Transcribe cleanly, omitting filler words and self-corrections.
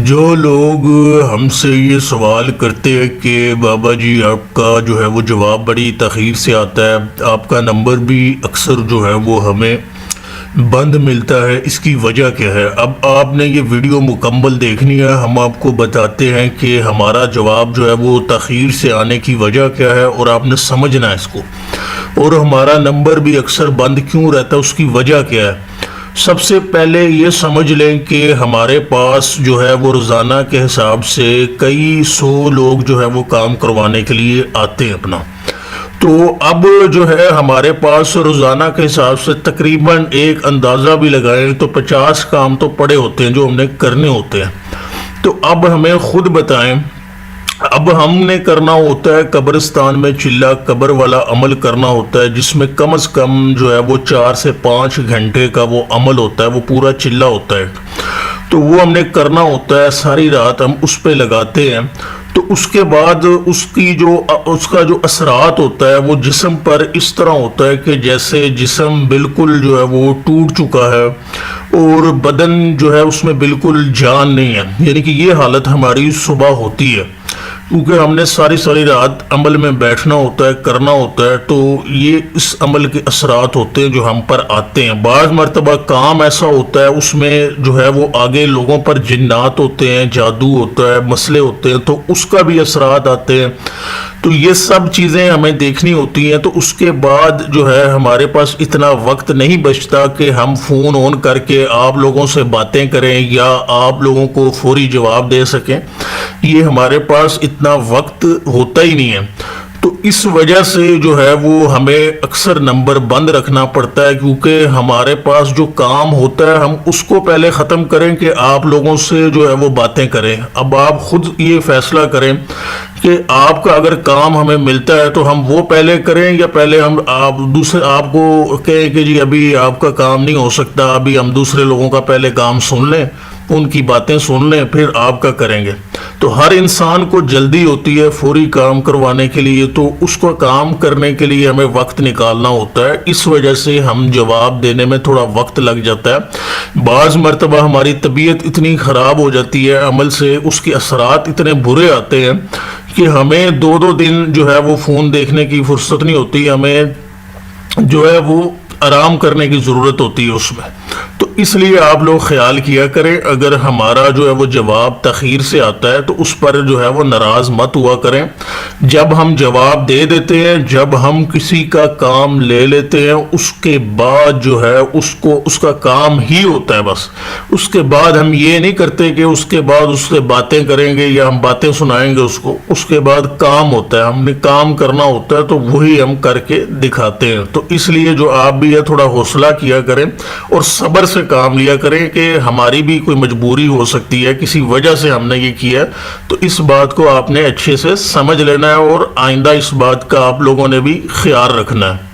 جو لوگ ہم سے یہ سوال کرتے ہیں کہ بابا جی آپ کا جو ہے وہ جواب بڑی تاخیر سے آتا ہے، آپ کا نمبر بھی اکثر جو ہے وہ ہمیں بند ملتا ہے، اس کی وجہ کیا ہے؟ اب آپ نے یہ ویڈیو مکمل دیکھنی ہے، ہم آپ کو بتاتے ہیں کہ ہمارا جواب جو ہے وہ تاخیر سے آنے کی وجہ کیا ہے اور آپ نے سمجھنا ہے اس کو، اور ہمارا نمبر بھی اکثر بند کیوں رہتا ہے، اس کی وجہ کیا ہے۔ سب سے پہلے یہ سمجھ لیں کہ ہمارے پاس جو ہے وہ روزانہ کے حساب سے کئی سو لوگ جو ہے وہ کام کروانے کے لیے آتے ہیں اپنا، تو اب جو ہے ہمارے پاس روزانہ کے حساب سے تقریباً ایک اندازہ بھی لگائیں تو 50 کام تو پڑے ہوتے ہیں جو ہم نے کرنے ہوتے ہیں۔ تو اب ہمیں خود بتائیں، اب ہم نے کرنا ہوتا ہے قبرستان میں چلہ قبر والا عمل کرنا ہوتا ہے، جس میں کم از کم جو ہے وہ 4 سے 5 گھنٹے کا وہ عمل ہوتا ہے، وہ پورا چلہ ہوتا ہے، تو وہ ہم نے کرنا ہوتا ہے، ساری رات ہم اس پہ لگاتے ہیں۔ تو اس کے بعد اس کا جو اثرات ہوتا ہے وہ جسم پر اس طرح ہوتا ہے کہ جیسے جسم بالکل جو ہے وہ ٹوٹ چکا ہے اور بدن جو ہے اس میں بالکل جان نہیں ہے، یعنی کہ یہ حالت ہماری صبح ہوتی ہے، کیونکہ ہم نے ساری رات عمل میں بیٹھنا ہوتا ہے، کرنا ہوتا ہے، تو یہ اس عمل کے اثرات ہوتے ہیں جو ہم پر آتے ہیں۔ بعض مرتبہ کام ایسا ہوتا ہے اس میں جو ہے وہ آگے لوگوں پر جنات ہوتے ہیں، جادو ہوتا ہے، مسئلے ہوتے ہیں، تو اس کا بھی اثرات آتے ہیں، تو یہ سب چیزیں ہمیں دیکھنی ہوتی ہیں۔ تو اس کے بعد جو ہے ہمارے پاس اتنا وقت نہیں بچتا کہ ہم فون آن کر کے آپ لوگوں سے باتیں کریں یا آپ لوگوں کو فوری جواب دے سکیں، یہ ہمارے پاس اتنا وقت ہوتا ہی نہیں ہے۔ تو اس وجہ سے جو ہے وہ ہمیں اکثر نمبر بند رکھنا پڑتا ہے، کیونکہ ہمارے پاس جو کام ہوتا ہے ہم اس کو پہلے ختم کریں کہ آپ لوگوں سے جو ہے وہ باتیں کریں۔ اب آپ خود یہ فیصلہ کریں کہ آپ کا اگر کام ہمیں ملتا ہے تو ہم وہ پہلے کریں یا پہلے ہم آپ کو کہیں کہ جی ابھی آپ کا کام نہیں ہو سکتا، ابھی ہم دوسرے لوگوں کا پہلے کام سن لیں، ان کی باتیں سن لیں، پھر آپ کا کریں گے۔ تو ہر انسان کو جلدی ہوتی ہے فوری کام کروانے کے لیے، تو اس کو کام کرنے کے لیے ہمیں وقت نکالنا ہوتا ہے، اس وجہ سے ہم جواب دینے میں تھوڑا وقت لگ جاتا ہے۔ بعض مرتبہ ہماری طبیعت اتنی خراب ہو جاتی ہے عمل سے، اس کے اثرات اتنے برے آتے ہیں کہ ہمیں 2 دن جو ہے وہ فون دیکھنے کی فرصت نہیں ہوتی، ہمیں جو ہے وہ آرام کرنے کی ضرورت ہوتی ہے اس میں۔ تو اس لیے آپ لوگ خیال کیا کریں، اگر ہمارا جو ہے وہ جواب تاخیر سے آتا ہے تو اس پر جو ہے وہ ناراض مت ہوا کریں۔ جب ہم جواب دے دیتے ہیں، جب ہم کسی کا کام لے لیتے ہیں، اس کے بعد جو ہے اس کا کام ہی ہوتا ہے بس، اس کے بعد ہم یہ نہیں کرتے کہ اس کے بعد اس سے باتیں کریں گے یا ہم باتیں سنائیں گے اس کو، اس کے بعد کام ہوتا ہے، ہم نے کام کرنا ہوتا ہے تو وہی ہم کر کے دکھاتے ہیں۔ تو اس لیے جو آپ بھی ہے تھوڑا حوصلہ کیا کریں اور صبر سے کام لیا کریں کہ ہماری بھی کوئی مجبوری ہو سکتی ہے، کسی وجہ سے ہم نے یہ کیا، تو اس بات کو آپ نے اچھے سے سمجھ لینا ہے اور آئندہ اس بات کا آپ لوگوں نے بھی خیال رکھنا ہے۔